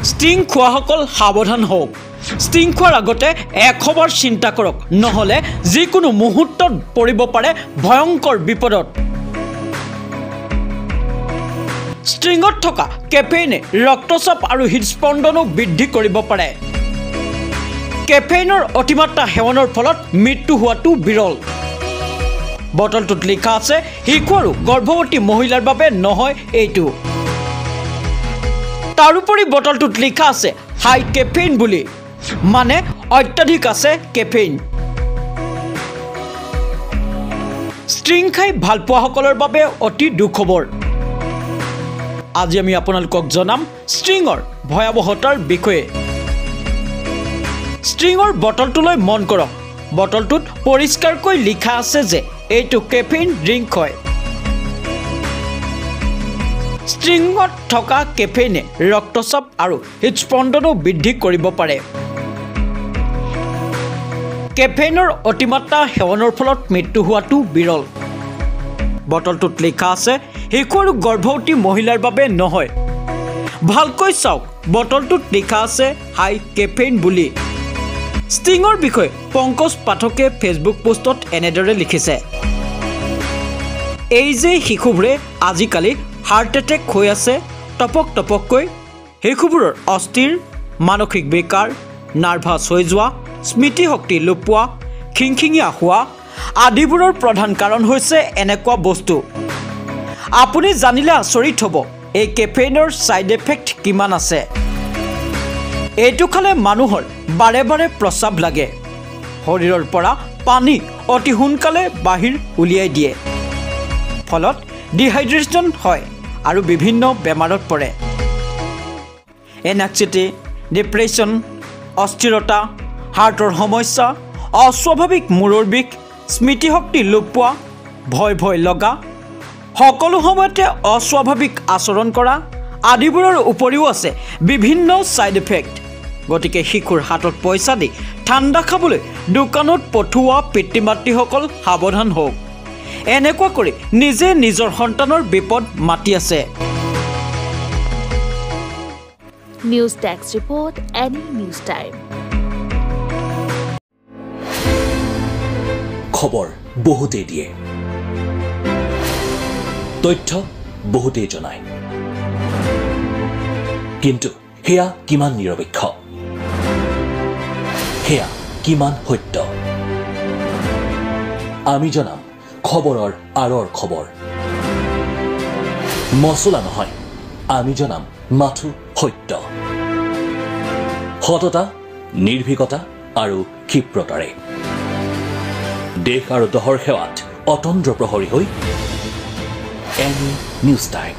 Sting খোৱাসকল সাৱধান হওক। Sting খোৱাৰ আগতে 100 বাৰ চিন্তা কৰক, নহ'লে যিকোনো মুহূৰ্তত পৰিব পাৰে ভয়ংকৰ বিপদত। ষ্টিঙত থকা কেফেইনে ৰক্তচাপ আৰু হৃদস্পন্দনো বৃদ্ধি কৰিব পাৰে। কেফেইনৰ অতিমাত্ৰা সেৱনৰ ফলত মৃত্যু হোৱাটো বিৰল। বটলটোত লিখা আছে শিশু আৰু গৰ্ভৱতী মহিলাৰ বাবে নহয় এইটো। তাৰোপৰি বটলটোত লিখা আছে হাই কেফেইন বুলি, মানে অত্যাধিক আছে কেফেইন। ষ্টিং খাই ভাল পোৱাসকলৰ বাবে অতি দুখবৰ। আজি আমি আপোনালোকক জনাম ষ্টিঙৰ ভয়াৱহতাৰ বিষয়ে। ষ্টিঙৰ বটলটোলৈ মন কৰক। বটলটোত পৰিষ্কাৰকৈ লিখা আছে যে এইটো কেফেইন ড্ৰিংক হয়। ষ্টিঙত থকা কেফেইনে ৰক্তচাপ আৰু হৃদস্পন্দনো বৃদ্ধি কৰিব পাৰে। কেফেইনৰ অতিমাত্ৰা সেৱনৰ ফলত মৃত্যু হোৱাটো বিৰল। বটলটোত লিখা আছে শিশু আৰু গৰ্ভৱতী মহিলাৰ বাবে নহয়। ভালকৈ চাওক, বটলটোত লিখা আছে হাই কেফেইন বুলি। ষ্টিঙৰ বিষয়ে পংকজ পাঠকে ফেচবুক পোষ্টত এনেদৰে লিখিছে, এই যে শিশুবোৰে আজিকালি হাৰ্ট এটেক হৈ আছে টপক টপককৈ। শিশুবোৰৰ অস্থিৰ, মানসিক বিকাৰ, নাৰ্ভাছ হৈ যোৱা, স্মৃতিশক্তি লোপ পোৱা, খিংখিঙীয়া হোৱা আদিবোৰৰ প্ৰধান কাৰণ হৈছে এনেকুৱা বস্তু। আপুনি জানিলে আচৰিত হ'ব এই কেফেইনৰ ছাইড এফেক্ট কিমান আছে। এইটো খালে মানুহৰ বাৰে বাৰে প্ৰস্ৰাৱ লাগে, শৰীৰৰ পৰা পানী অতি সোনকালে বাহিৰ উলিয়াই দিয়ে, ফলত ডিহাইড্ৰেশ্যন হয় আৰু বিভিন্ন বেমাৰত পৰে। এনএক্সিটি, ডিপ্ৰেশ্যন, অস্থিৰতা, হাৰ্টৰ সমস্যা, অস্বাভাৱিক মূৰৰ বিষ, স্মৃতিশক্তি লোপ পোৱা, ভয় ভয় লগা, সকলো সময়তে অস্বাভাৱিক আচৰণ কৰা আদিবোৰৰ উপৰিও আছে বিভিন্ন ছাইড ইফেক্ট। গতিকে শিশুৰ হাতত পইচা দি ঠাণ্ডা খাবলৈ দোকানত পঠোৱা পিতৃ মাতৃসকল সাৱধান হওক। এনেকুৱা কৰি নিজে নিজৰ সন্তানৰ বিপদ মাতি আছে। News desk report, any news time. খবৰ বহুতেই দিয়ে, তথ্য বহুতেই জনায়, কিন্তু সেয়া কিমান নিৰপেক্ষ, সেয়া কিমান সত্য? আমি জনাম খবৰৰ আঁৰৰ খবৰ। মচলা নহয়, আমি জনাম মাথো সত্য। সততা, নিৰ্ভীকতা আৰু ক্ষিপ্ৰতাৰে দেশ আৰু দহৰ সেৱাত অতন্দ্ৰ প্ৰহৰী হৈ এনি নিউজ টাইম।